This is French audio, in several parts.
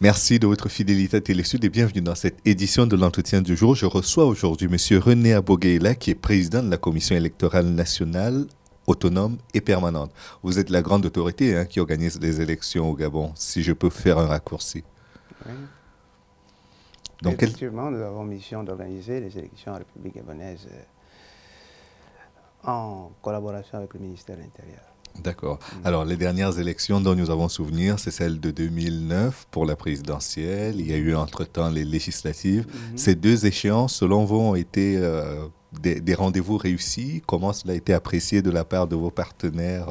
Merci de votre fidélité à Télésud et bienvenue dans cette édition de l'entretien du jour. Je reçois aujourd'hui M. René Abogueïla, qui est président de la Commission électorale nationale, autonome et permanente. Vous êtes la grande autorité qui organise les élections au Gabon, si je peux faire un raccourci. Oui. Donc, effectivement, nous avons mission d'organiser les élections en République gabonaise en collaboration avec le ministère de l'Intérieur. D'accord. Alors, les dernières élections dont nous avons souvenir, c'est celle de 2009 pour la présidentielle. Il y a eu entre-temps les législatives. Ces deux échéances, selon vous, ont été des rendez-vous réussis. Comment cela a été apprécié de la part de vos partenaires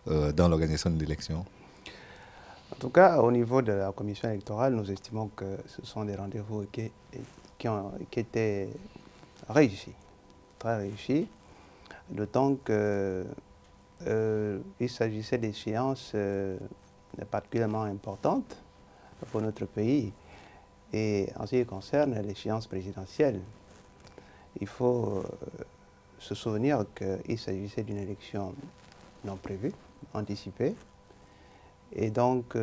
dans l'organisation de l'élection? En tout cas, au niveau de la commission électorale, nous estimons que ce sont des rendez-vous qui étaient réussis, très réussis, d'autant que il s'agissait d'échéances particulièrement importantes pour notre pays. Et en ce qui concerne l'échéance présidentielle, il faut se souvenir qu'il s'agissait d'une élection non prévue, anticipée, et donc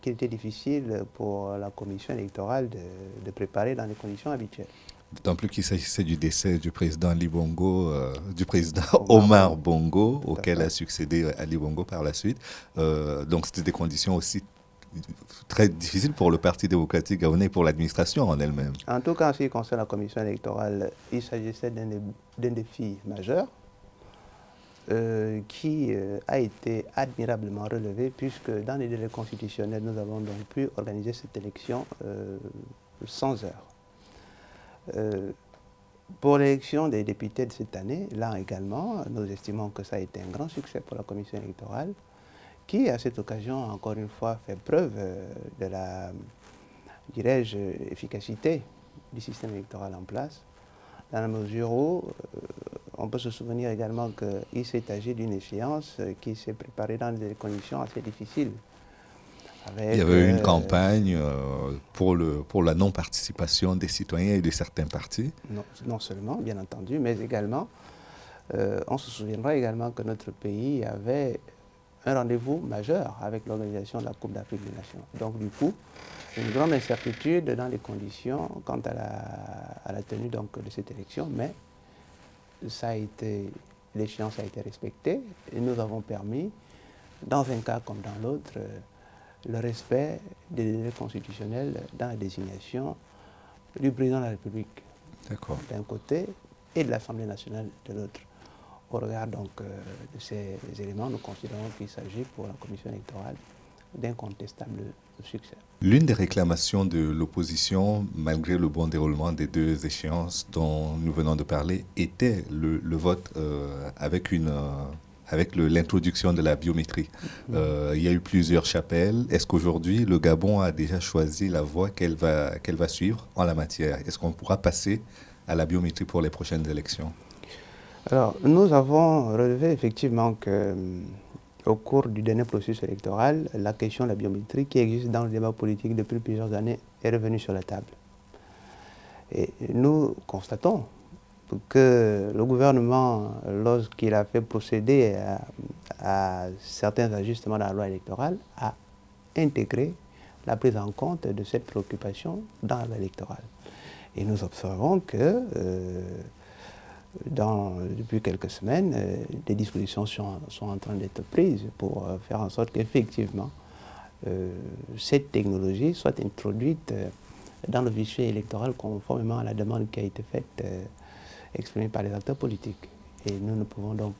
qu'il était difficile pour la commission électorale de préparer dans les conditions habituelles. D'autant plus qu'il s'agissait du décès du président Ali Bongo, du président Omar Bongo, auquel a succédé Ali Bongo par la suite. Donc c'était des conditions aussi très difficiles pour le Parti démocratique gabonais et pour l'administration en elle-même. En tout cas, en ce qui concerne la commission électorale, il s'agissait d'un défi majeur qui a été admirablement relevé, puisque dans les délais constitutionnels, nous avons donc pu organiser cette élection sans heure. Pour l'élection des députés de cette année, là également, nous estimons que ça a été un grand succès pour la commission électorale, qui, à cette occasion, encore une fois, fait preuve de la, dirais-je, efficacité du système électoral en place, dans la mesure où on peut se souvenir également qu'il s'est agi d'une échéance qui s'est préparée dans des conditions assez difficiles. Il y avait eu une campagne pour la non-participation des citoyens et de certains partis. Non seulement, bien entendu, mais également, on se souviendra également que notre pays avait un rendez-vous majeur avec l'organisation de la Coupe d'Afrique des Nations. Donc du coup, une grande incertitude dans les conditions quant à la tenue donc, de cette élection, mais l'échéance a été respectée et nous avons permis, dans un cas comme dans l'autre, le respect des délais constitutionnels dans la désignation du président de la République d'un côté et de l'Assemblée nationale de l'autre. Au regard donc de ces éléments, nous considérons qu'il s'agit pour la commission électorale d'incontestable succès. L'une des réclamations de l'opposition, malgré le bon déroulement des deux échéances dont nous venons de parler, était le vote avec l'introduction de la biométrie. Il y a eu plusieurs chapelles. Est-ce qu'aujourd'hui, le Gabon a déjà choisi la voie qu'elle va suivre en la matière? Est-ce qu'on pourra passer à la biométrie pour les prochaines élections? Alors, nous avons relevé effectivement qu'au cours du dernier processus électoral, la question de la biométrie qui existe dans le débat politique depuis plusieurs années est revenue sur la table. Et nous constatons que le gouvernement, lorsqu'il a fait procéder à certains ajustements dans la loi électorale, a intégré la prise en compte de cette préoccupation dans la loi électorale. Et nous observons que depuis quelques semaines, des dispositions sont en train d'être prises pour faire en sorte qu'effectivement, cette technologie soit introduite dans le fichier électoral conformément à la demande qui a été faite, exprimée par les acteurs politiques. Et nous ne pouvons donc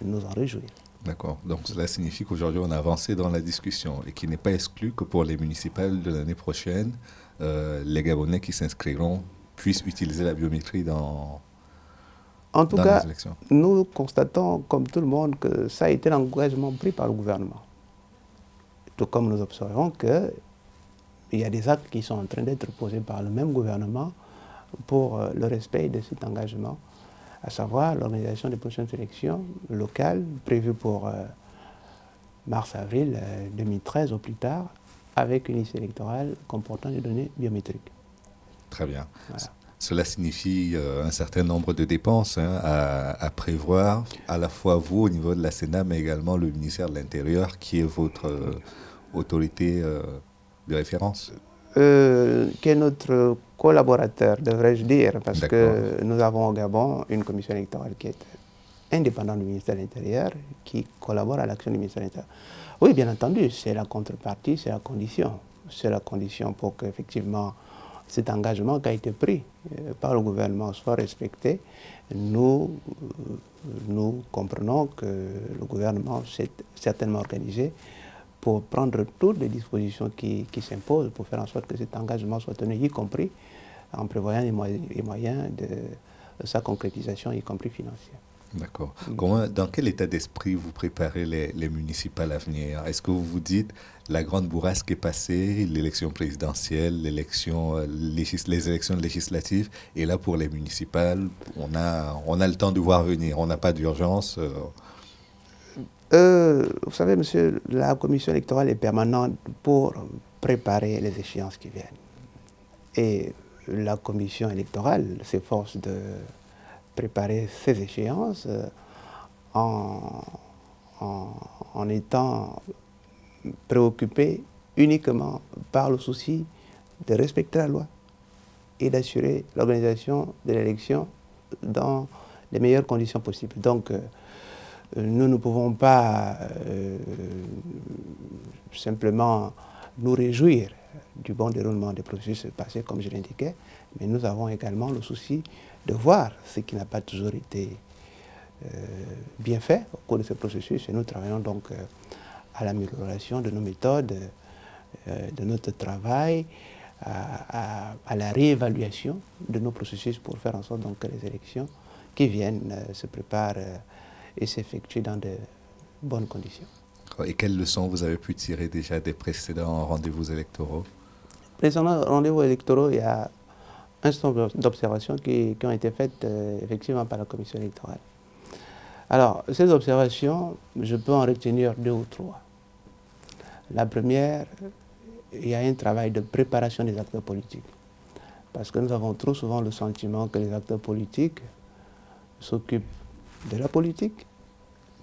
nous en réjouir. D'accord. Donc cela signifie qu'aujourd'hui on a avancé dans la discussion et qu'il n'est pas exclu que pour les municipales de l'année prochaine, les Gabonais qui s'inscriront puissent utiliser la biométrie En tout cas, nous constatons, comme tout le monde, que ça a été l'engagement pris par le gouvernement. Tout comme nous observons qu'il y a des actes qui sont en train d'être posés par le même gouvernement pour le respect de cet engagement, à savoir l'organisation des prochaines élections locales prévues pour mars-avril 2013 au plus tard, avec une liste électorale comportant des données biométriques. Très bien. Voilà. Cela signifie un certain nombre de dépenses hein, à prévoir, à la fois vous au niveau de la Sénat, mais également le ministère de l'Intérieur, qui est votre autorité de référence. Qui est notre collaborateur, devrais-je dire, parce D'accord. que nous avons au Gabon une commission électorale qui est indépendante du ministère de l'Intérieur, qui collabore à l'action du ministère de l'Intérieur. Oui, bien entendu, c'est la contrepartie, c'est la condition. C'est la condition pour qu'effectivement cet engagement qui a été pris par le gouvernement soit respecté. Nous comprenons que le gouvernement s'est certainement organisé pour prendre toutes les dispositions qui s'imposent pour faire en sorte que cet engagement soit tenu, y compris en prévoyant les moyens de sa concrétisation, y compris financière. D'accord. Dans quel état d'esprit vous préparez les municipales à venir? Est-ce que vous vous dites, la grande bourrasque est passée, l'élection présidentielle, les élections législatives, et là pour les municipales, on a le temps de voir venir, on n'a pas d'urgence Vous savez, monsieur, la commission électorale est permanente pour préparer les échéances qui viennent. Et la commission électorale s'efforce de préparer ces échéances en étant préoccupée uniquement par le souci de respecter la loi et d'assurer l'organisation de l'élection dans les meilleures conditions possibles. Donc, nous ne pouvons pas simplement nous réjouir du bon déroulement des processus passés, comme je l'indiquais, mais nous avons également le souci de voir ce qui n'a pas toujours été bien fait au cours de ce processus. Et nous travaillons donc à l'amélioration de nos méthodes, de notre travail, à la réévaluation de nos processus pour faire en sorte donc, que les élections qui viennent se préparent et s'effectuent dans de bonnes conditions. Et quelles leçons vous avez pu tirer déjà des précédents rendez-vous électoraux? Précédents rendez-vous électoraux, il y a un certain nombre d'observations qui ont été faites effectivement par la commission électorale. Alors, ces observations, je peux en retenir 2 ou 3. La première, il y a un travail de préparation des acteurs politiques. Parce que nous avons trop souvent le sentiment que les acteurs politiques s'occupent de la politique,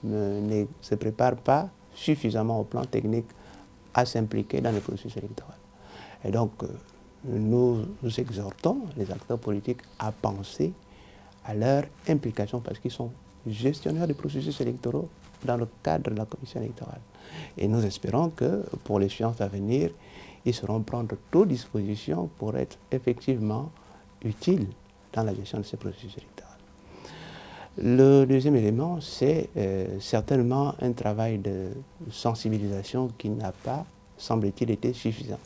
ne se préparent pas suffisamment au plan technique à s'impliquer dans le processus électoral. Et donc, nous exhortons les acteurs politiques à penser à leur implication parce qu'ils sont gestionnaires des processus électoraux dans le cadre de la commission électorale. Et nous espérons que pour l'échéance à venir, ils sauront prendre toutes dispositions pour être effectivement utiles dans la gestion de ces processus électoraux. Le deuxième élément, c'est certainement un travail de sensibilisation qui n'a pas, semble-t-il, été suffisant.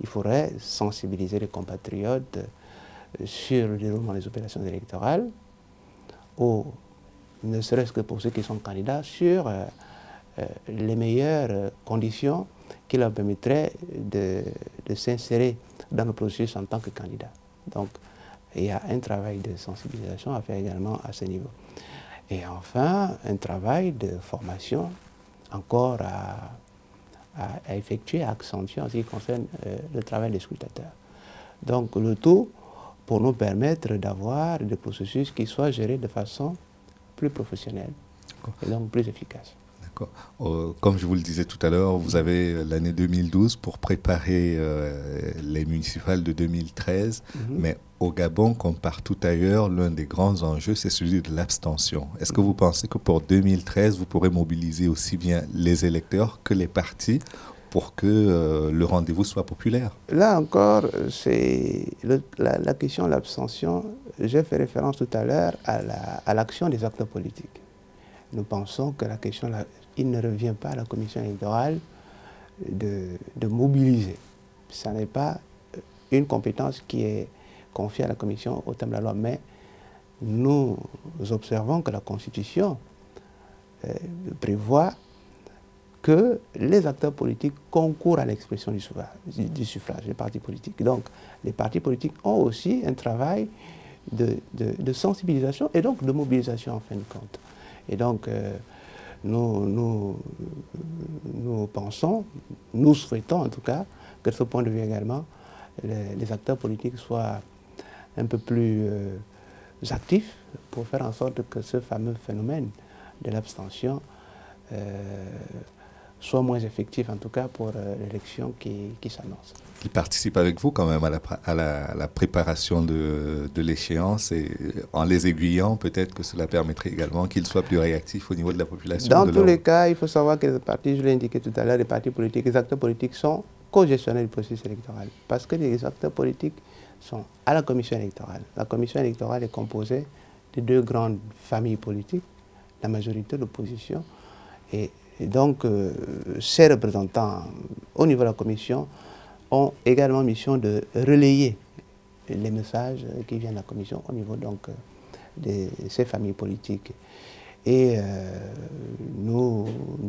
Il faudrait sensibiliser les compatriotes sur le déroulement des opérations électorales, ou ne serait-ce que pour ceux qui sont candidats, sur les meilleures conditions qui leur permettraient de s'insérer dans le processus en tant que candidat. Donc, il y a un travail de sensibilisation à faire également à ce niveau. Et enfin, un travail de formation encore à effectuer, à accentuer en ce qui concerne le travail des scrutateurs. Donc, le tout pour nous permettre d'avoir des processus qui soient gérés de façon plus professionnelle et donc plus efficace. Comme je vous le disais tout à l'heure, vous avez l'année 2012 pour préparer les municipales de 2013, mais au Gabon, comme partout ailleurs, l'un des grands enjeux, c'est celui de l'abstention. Est-ce que vous pensez que pour 2013, vous pourrez mobiliser aussi bien les électeurs que les partis pour que le rendez-vous soit populaire? Là encore, c'est la question de l'abstention. J'ai fait référence tout à l'heure à l'action des acteurs politiques. Nous pensons que la question, il ne revient pas à la commission électorale de mobiliser. Ce n'est pas une compétence qui est confiée à la commission au terme de la loi, mais nous observons que la Constitution prévoit que les acteurs politiques concourent à l'expression du suffrage des partis politiques. Donc, les partis politiques ont aussi un travail de sensibilisation et donc de mobilisation en fin de compte. Et donc, nous pensons, nous souhaitons en tout cas, que de ce point de vue également, les acteurs politiques soient un peu plus actifs pour faire en sorte que ce fameux phénomène de l'abstention soit moins effectif, en tout cas pour l'élection qui s'annonce. Il participe avec vous quand même à la préparation de l'échéance et en les aiguillant, peut-être que cela permettrait également qu'ils soient plus réactifs au niveau de la population. Dans tous les cas, il faut savoir que les partis, je l'ai indiqué tout à l'heure, les partis politiques, les acteurs politiques sont co-gestionnaires du processus électoral parce que les acteurs politiques sont à la commission électorale. La commission électorale est composée de deux grandes familles politiques, la majorité, l'opposition, et donc ces représentants au niveau de la commission ont également mission de relayer les messages qui viennent de la commission au niveau donc de ces familles politiques. Et nous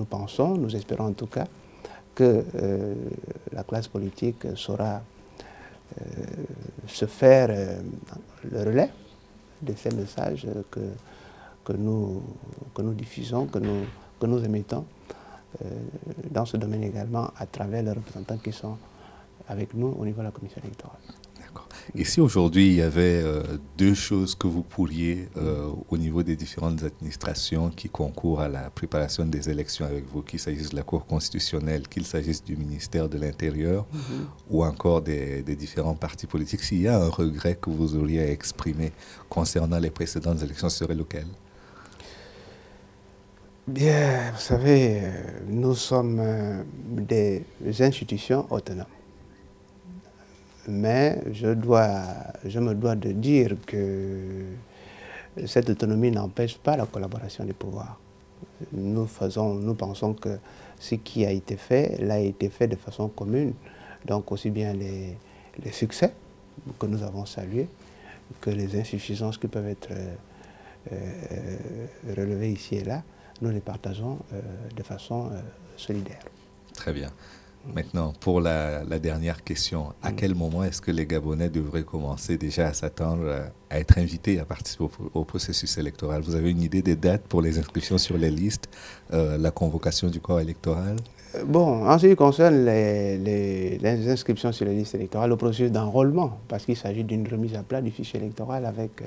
pensons, nous espérons en tout cas, que la classe politique saura se faire le relais de ces messages que nous diffusons, que nous émettons dans ce domaine également à travers les représentants qui sont avec nous au niveau de la commission électorale. D'accord. Et si aujourd'hui il y avait deux choses que vous pourriez, au niveau des différentes administrations qui concourent à la préparation des élections avec vous, qu'il s'agisse de la Cour constitutionnelle, qu'il s'agisse du ministère de l'Intérieur ou encore des différents partis politiques, s'il y a un regret que vous auriez à exprimer concernant les précédentes élections, ce serait lequel? Bien, vous savez, nous sommes des institutions autonomes. Mais je me dois de dire que cette autonomie n'empêche pas la collaboration des pouvoirs. Nous pensons que ce qui a été fait, l'a été fait de façon commune. Donc aussi bien les succès que nous avons salués que les insuffisances qui peuvent être relevées ici et là, nous les partageons de façon solidaire. Très bien. Maintenant, pour la dernière question, à quel moment est-ce que les Gabonais devraient commencer déjà à s'attendre à être invités à participer au processus électoral? Vous avez une idée des dates pour les inscriptions sur les listes, la convocation du corps électoral? Bon, en ce qui concerne les inscriptions sur les listes électorales, le processus d'enrôlement, parce qu'il s'agit d'une remise à plat du fichier électoral avec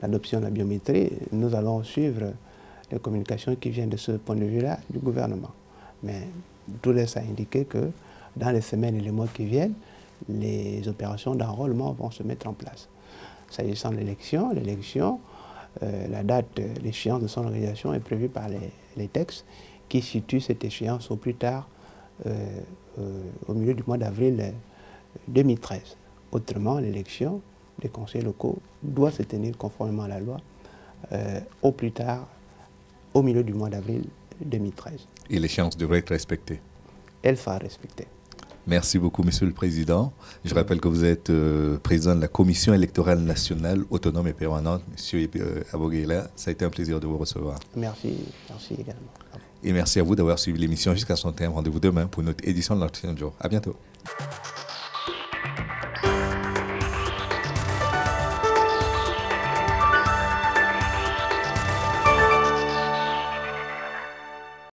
l'adoption de la biométrie, nous allons suivre les communications qui viennent de ce point de vue-là du gouvernement. Mais tout laisse à indiquer que dans les semaines et les mois qui viennent, les opérations d'enrôlement vont se mettre en place. S'agissant de l'élection, la date, l'échéance de son organisation est prévue par les textes qui situent cette échéance au plus tard au milieu du mois d'avril 2013. Autrement, l'élection des conseillers locaux doit se tenir conformément à la loi au plus tard au milieu du mois d'avril 2013. Et l'échéance devrait être respectée? Elle sera respectée. Merci beaucoup, Monsieur le Président. Je rappelle que vous êtes président de la Commission électorale nationale autonome et permanente. Monsieur Aboguela, ça a été un plaisir de vous recevoir. Merci également. Et merci à vous d'avoir suivi l'émission jusqu'à son terme. Rendez-vous demain pour une autre édition de l'Entretien du jour. À bientôt.